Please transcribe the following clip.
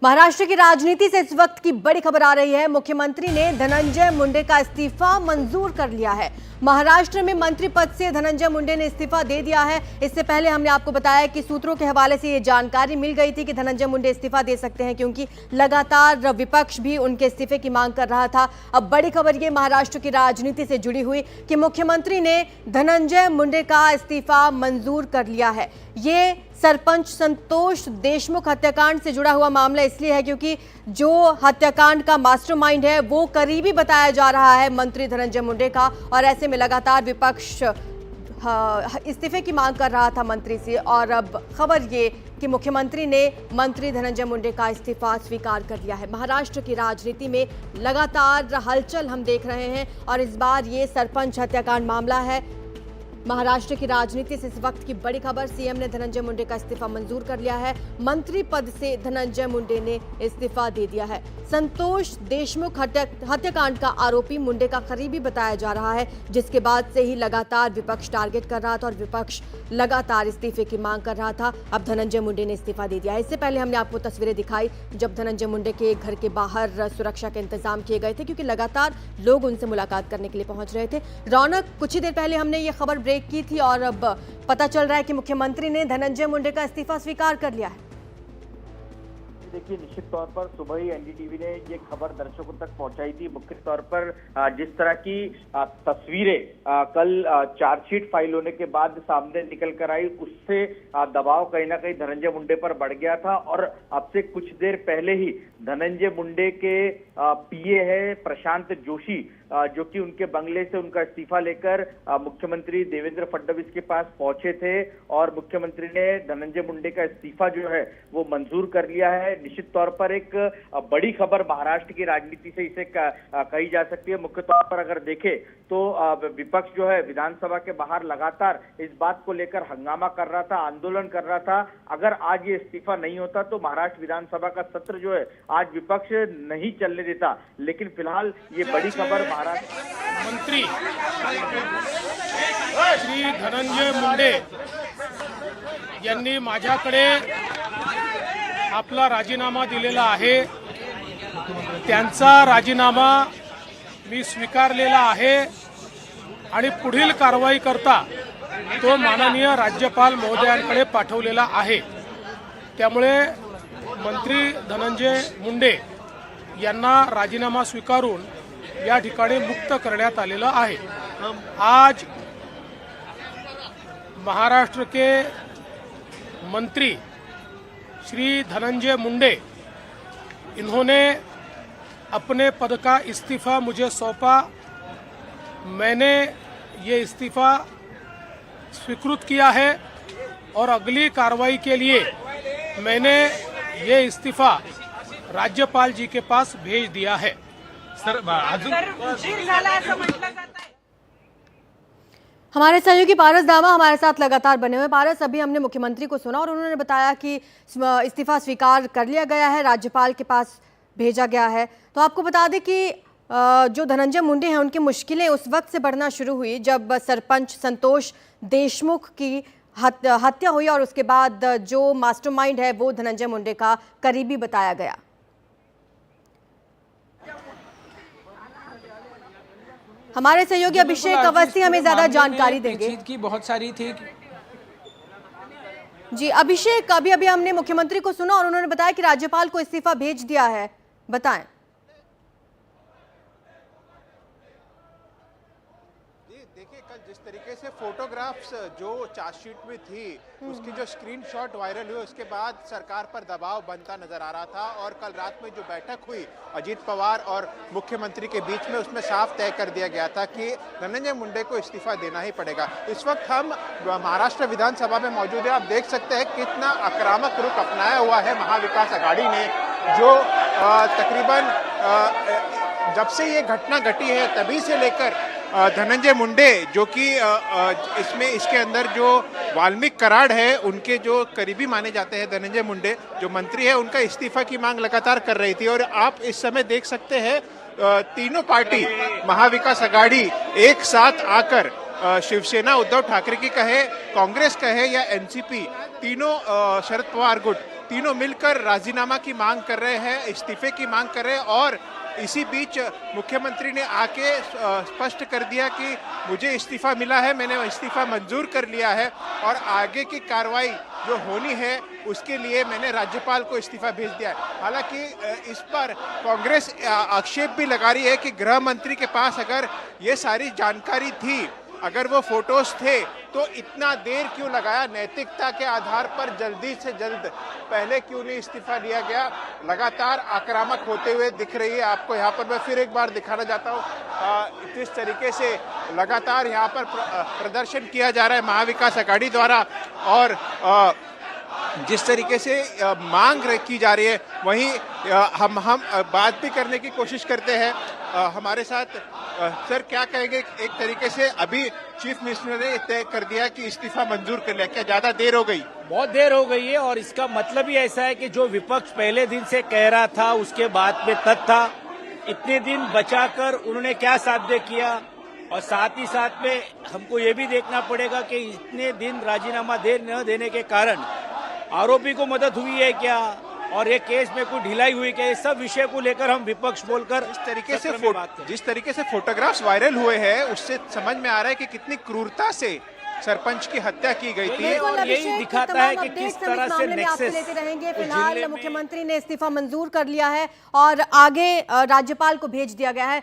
महाराष्ट्र की राजनीति से इस वक्त की बड़ी खबर आ रही है। मुख्यमंत्री ने धनंजय मुंडे का इस्तीफा मंजूर कर लिया है। महाराष्ट्र में मंत्री पद से धनंजय मुंडे ने इस्तीफा दे दिया है। इससे पहले हमने आपको बताया कि सूत्रों के हवाले से ये जानकारी मिल गई थी कि धनंजय मुंडे इस्तीफा दे सकते हैं, क्योंकि लगातार विपक्ष भी उनके इस्तीफे की मांग कर रहा था। अब बड़ी खबर ये महाराष्ट्र की राजनीति से जुड़ी हुई कि मुख्यमंत्री ने धनंजय मुंडे का इस्तीफा मंजूर कर लिया है। ये सरपंच संतोष देशमुख हत्याकांड से जुड़ा हुआ मामला इसलिए है क्योंकि जो हत्याकांड का मास्टरमाइंड है वो करीबी बताया जा रहा है मंत्री धनंजय मुंडे का, और ऐसे में लगातार विपक्ष इस्तीफे की मांग कर रहा था मंत्री से। और अब खबर ये कि मुख्यमंत्री ने मंत्री धनंजय मुंडे का इस्तीफा स्वीकार कर लिया है। महाराष्ट्र की राजनीति में लगातार हलचल हम देख रहे हैं और इस बार ये सरपंच हत्याकांड मामला है। महाराष्ट्र की राजनीति से इस वक्त की बड़ी खबर, सीएम ने धनंजय मुंडे का इस्तीफा मंजूर कर लिया है। मंत्री पद से धनंजय मुंडे ने इस्तीफा दे दिया है। संतोष देशमुख हत्याकांड का आरोपी मुंडे का करीबी बताया जा रहा है, जिसके बाद से ही लगातार विपक्ष टारगेट कर रहा था और विपक्ष लगातार इस्तीफे की मांग कर रहा था। अब धनंजय मुंडे ने इस्तीफा दे दिया है। इससे पहले हमने आपको तस्वीरें दिखाई जब धनंजय मुंडे के घर के बाहर सुरक्षा के इंतजाम किए गए थे, क्योंकि लगातार लोग उनसे मुलाकात करने के लिए पहुंच रहे थे। रौनक, कुछ ही देर पहले हमने ये खबर ब्रेक की थी और अब पता चल रहा है कि मुख्यमंत्री ने धनंजय मुंडे का इस्तीफा स्वीकार कर लिया है। देखिए, निश्चित तौर पर सुबह ही एनडीटीवी ने ये खबर दर्शकों तक पहुंचाई थी। मुख्य तौर पर जिस तरह की तस्वीरें कल चार्जशीट फाइल होने के बाद सामने निकल कर आई, उससे दबाव कहीं ना कहीं धनंजय मुंडे पर बढ़ गया था। और अब से कुछ देर पहले ही धनंजय मुंडे के पीए है प्रशांत जोशी, जो कि उनके बंगले से उनका इस्तीफा लेकर मुख्यमंत्री देवेंद्र फडणवीस के पास पहुंचे थे और मुख्यमंत्री ने धनंजय मुंडे का इस्तीफा जो है वो मंजूर कर लिया है। निश्चित तौर पर एक बड़ी खबर महाराष्ट्र की राजनीति से इसे कही जा सकती है। मुख्य तौर पर अगर देखें तो विपक्ष जो है विधानसभा के बाहर लगातार इस बात को लेकर हंगामा कर रहा था, आंदोलन कर रहा था। अगर आज ये इस्तीफा नहीं होता तो महाराष्ट्र विधानसभा का सत्र जो है आज विपक्ष नहीं चलने देता। लेकिन फिलहाल ये बड़ी खबर मंत्री श्री धनंजय मुंडे यांनी माझ्याकडे आपला राजीनामा दिलेला आहे। त्यांचा राजीनामा मी स्वीकारलेला आहे आणि पुढील कारवाई करता तो माननीय राज्यपाल महोदयांकडे पाठवलेला आहे। त्यामुळे मंत्री धनंजय मुंडे यांना राजीनामा स्वीकारून या ठिकाणी मुक्त करण्यात आलेलं आहे। आज महाराष्ट्र के मंत्री श्री धनंजय मुंडे, इन्होंने अपने पद का इस्तीफा मुझे सौंपा। मैंने ये इस्तीफा स्वीकृत किया है और अगली कार्रवाई के लिए मैंने ये इस्तीफा राज्यपाल जी के पास भेज दिया है। हमारे सहयोगी पारस दामा हमारे साथ लगातार बने हुए। पारस, अभी हमने मुख्यमंत्री को सुना और उन्होंने बताया कि इस्तीफा स्वीकार कर लिया गया है, राज्यपाल के पास भेजा गया है। तो आपको बता दें कि जो धनंजय मुंडे हैं उनकी मुश्किलें उस वक्त से बढ़ना शुरू हुई जब सरपंच संतोष देशमुख की हत्या हुई और उसके बाद जो मास्टरमाइंड है वो धनंजय मुंडे का करीबी बताया गया। हमारे सहयोगी अभिषेक अवस्थी हमें ज्यादा जानकारी देंगे। चीज की बहुत सारी थी। जी अभिषेक, अभी अभी हमने मुख्यमंत्री को सुना और उन्होंने बताया कि राज्यपाल को इस्तीफा भेज दिया है, बताएं। देखिए, कल जिस तरीके से फोटोग्राफ्स जो चार्जशीट में थी उसकी जो स्क्रीनशॉट वायरल हुए, उसके बाद सरकार पर दबाव बनता नजर आ रहा था। और कल रात में जो बैठक हुई अजीत पवार और मुख्यमंत्री के बीच में, उसमें साफ तय कर दिया गया था कि धनंजय मुंडे को इस्तीफा देना ही पड़ेगा। इस वक्त हम महाराष्ट्र विधानसभा में मौजूद है। आप देख सकते हैं कितना आक्रामक रुख अपनाया हुआ है महाविकास आघाड़ी ने, जो तकरीबन जब से ये घटना घटी है तभी से लेकर धनंजय मुंडे, जो कि इसके अंदर जो वाल्मीकि कराड़ है उनके जो करीबी माने जाते हैं, धनंजय मुंडे जो मंत्री है, उनका इस्तीफा की मांग लगातार कर रही थी। और आप इस समय देख सकते हैं तीनों पार्टी महाविकास आघाड़ी एक साथ आकर शिवसेना उद्धव ठाकरे की कहे, कांग्रेस कहे या एनसीपी, तीनों शरद पवार गुट तीनों मिलकर राजीनामा की मांग कर रहे हैं, इस्तीफे की मांग कर रहे हैं। और इसी बीच मुख्यमंत्री ने आके स्पष्ट कर दिया कि मुझे इस्तीफा मिला है, मैंने इस्तीफा मंजूर कर लिया है और आगे की कार्रवाई जो होनी है उसके लिए मैंने राज्यपाल को इस्तीफा भेज दिया है। हालांकि इस पर कांग्रेस आक्षेप भी लगा रही है कि गृह मंत्री के पास अगर ये सारी जानकारी थी, अगर वो फोटोज थे, तो इतना देर क्यों लगाया, नैतिकता के आधार पर जल्दी से जल्द पहले क्यों नहीं इस्तीफा लिया गया। लगातार आक्रामक होते हुए दिख रही है। आपको यहाँ पर मैं फिर एक बार दिखाना चाहता हूँ किस तरीके से लगातार यहाँ पर प्रदर्शन किया जा रहा है महाविकास अघाड़ी द्वारा और जिस तरीके से मांग की जा रही है, वहीं हम बात भी करने की कोशिश करते हैं। हमारे साथ सर क्या कहेंगे, एक तरीके से अभी चीफ मिनिस्टर ने तय कर दिया कि इस्तीफा मंजूर कर लिया, क्या ज्यादा देर हो गई? बहुत देर हो गई है और इसका मतलब ही ऐसा है कि जो विपक्ष पहले दिन से कह रहा था उसके बाद में तथ्य था। इतने दिन बचाकर उन्होंने क्या साध्य किया और साथ ही साथ में हमको ये भी देखना पड़ेगा कि इतने दिन राजीनामा न देने के कारण आरोपी को मदद हुई है क्या और ये केस में कोई ढिलाई हुई क्या, ये सब विषय को लेकर हम विपक्ष बोलकर जिस तरीके से फोटोग्राफ्स वायरल हुए हैं उससे समझ में आ रहा है कि कितनी क्रूरता से सरपंच की हत्या की गई थी। और यही दिखाता है कि किस तरह से नेक्सस लेते रहेंगे। फिलहाल मुख्यमंत्री ने इस्तीफा मंजूर कर लिया है और आगे राज्यपाल को भेज दिया गया है।